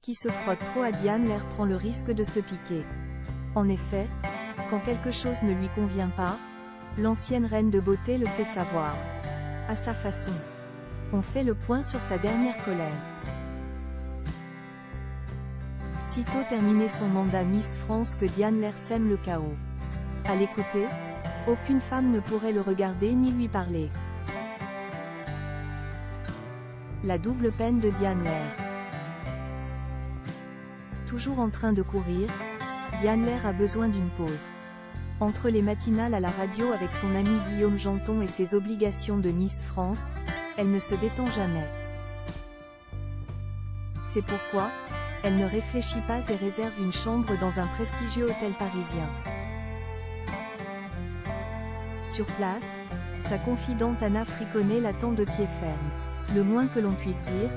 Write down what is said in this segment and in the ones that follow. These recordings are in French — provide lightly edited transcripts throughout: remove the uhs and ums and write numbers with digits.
Qui se frotte trop à Diane Lair prend le risque de se piquer. En effet, quand quelque chose ne lui convient pas, l'ancienne reine de beauté le fait savoir. À sa façon. On fait le point sur sa dernière colère. Sitôt terminé son mandat Miss France que Diane Lair sème le chaos. À l'écouter, aucune femme ne pourrait le regarder ni lui parler. La double peine de Diane Lair. Toujours en train de courir, Diane Lair a besoin d'une pause. Entre les matinales à la radio avec son ami Guillaume Janton et ses obligations de Miss France, elle ne se détend jamais. C'est pourquoi, elle ne réfléchit pas et réserve une chambre dans un prestigieux hôtel parisien. Sur place, sa confidente Anna Friconnet l'attend de pied ferme. Le moins que l'on puisse dire,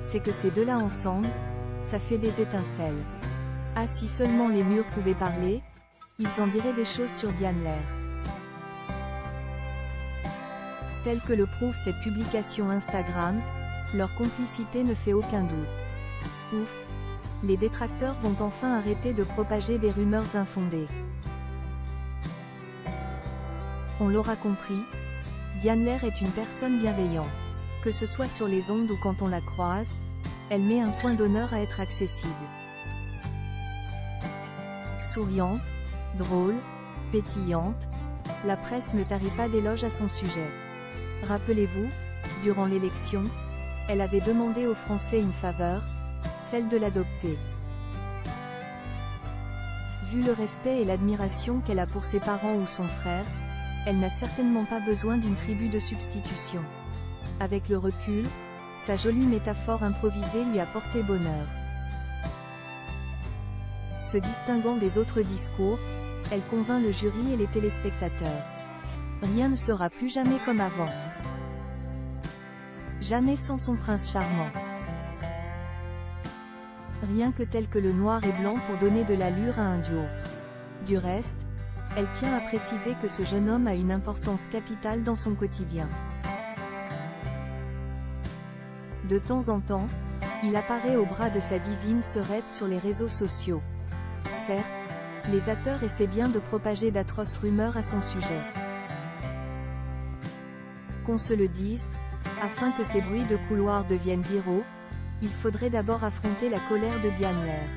c'est que ces deux-là ensemble, ça fait des étincelles. Ah, si seulement les murs pouvaient parler, ils en diraient des choses sur Diane Lair. Tel que le prouve cette publication Instagram, leur complicité ne fait aucun doute. Ouf! Les détracteurs vont enfin arrêter de propager des rumeurs infondées. On l'aura compris, Diane Lair est une personne bienveillante. Que ce soit sur les ondes ou quand on la croise, elle met un point d'honneur à être accessible. Souriante, drôle, pétillante, la presse ne tarit pas d'éloges à son sujet. Rappelez-vous, durant l'élection, elle avait demandé aux Français une faveur, celle de l'adopter. Vu le respect et l'admiration qu'elle a pour ses parents ou son frère, elle n'a certainement pas besoin d'une tribu de substitution. Avec le recul, sa jolie métaphore improvisée lui a porté bonheur. Se distinguant des autres discours, elle convainc le jury et les téléspectateurs. Rien ne sera plus jamais comme avant. Jamais sans son prince charmant. Rien que tel que le noir et blanc pour donner de l'allure à un duo. Du reste, elle tient à préciser que ce jeune homme a une importance capitale dans son quotidien. De temps en temps, il apparaît au bras de sa divine sœurette sur les réseaux sociaux. Certes, les acteurs essaient bien de propager d'atroces rumeurs à son sujet. Qu'on se le dise, afin que ces bruits de couloir deviennent viraux, il faudrait d'abord affronter la colère de Diane Lair.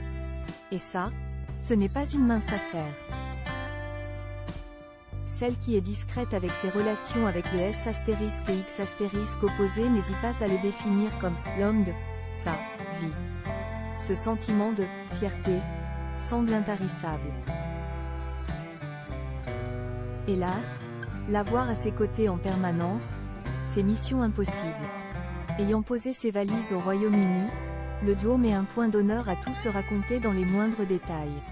Et ça, ce n'est pas une mince affaire. Celle qui est discrète avec ses relations avec le S astérisque et X astérisque opposé n'hésite pas à le définir comme « l'homme de sa vie ». Ce sentiment de « fierté » semble intarissable. Hélas, l'avoir à ses côtés en permanence, c'est mission impossible. Ayant posé ses valises au Royaume-Uni, le duo met un point d'honneur à tout se raconter dans les moindres détails.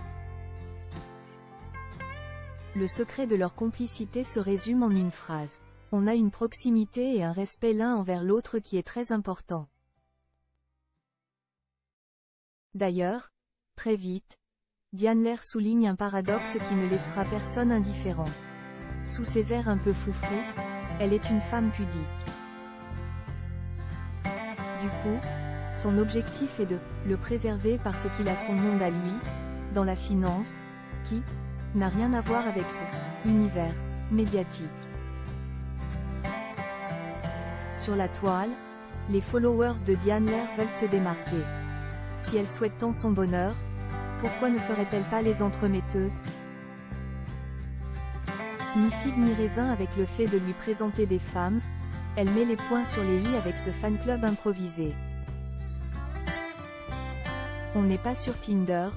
Le secret de leur complicité se résume en une phrase. On a une proximité et un respect l'un envers l'autre qui est très important. D'ailleurs, très vite, Diane Lair souligne un paradoxe qui ne laissera personne indifférent. Sous ses airs un peu foufou, elle est une femme pudique. Du coup, son objectif est de le préserver parce qu'il a son monde à lui, dans la finance, qui n'a rien à voir avec ce univers médiatique. Sur la toile, les followers de Diane Lair veulent se démarquer. Si elle souhaite tant son bonheur, pourquoi ne ferait-elle pas les entremetteuses? Ni figue ni raisin avec le fait de lui présenter des femmes, elle met les points sur les i avec ce fan club improvisé. On n'est pas sur Tinder,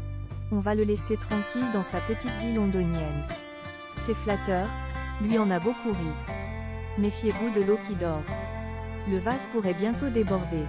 on va le laisser tranquille dans sa petite vie londonienne. C'est flatteur, lui en a beaucoup ri. Méfiez-vous de l'eau qui dort. Le vase pourrait bientôt déborder.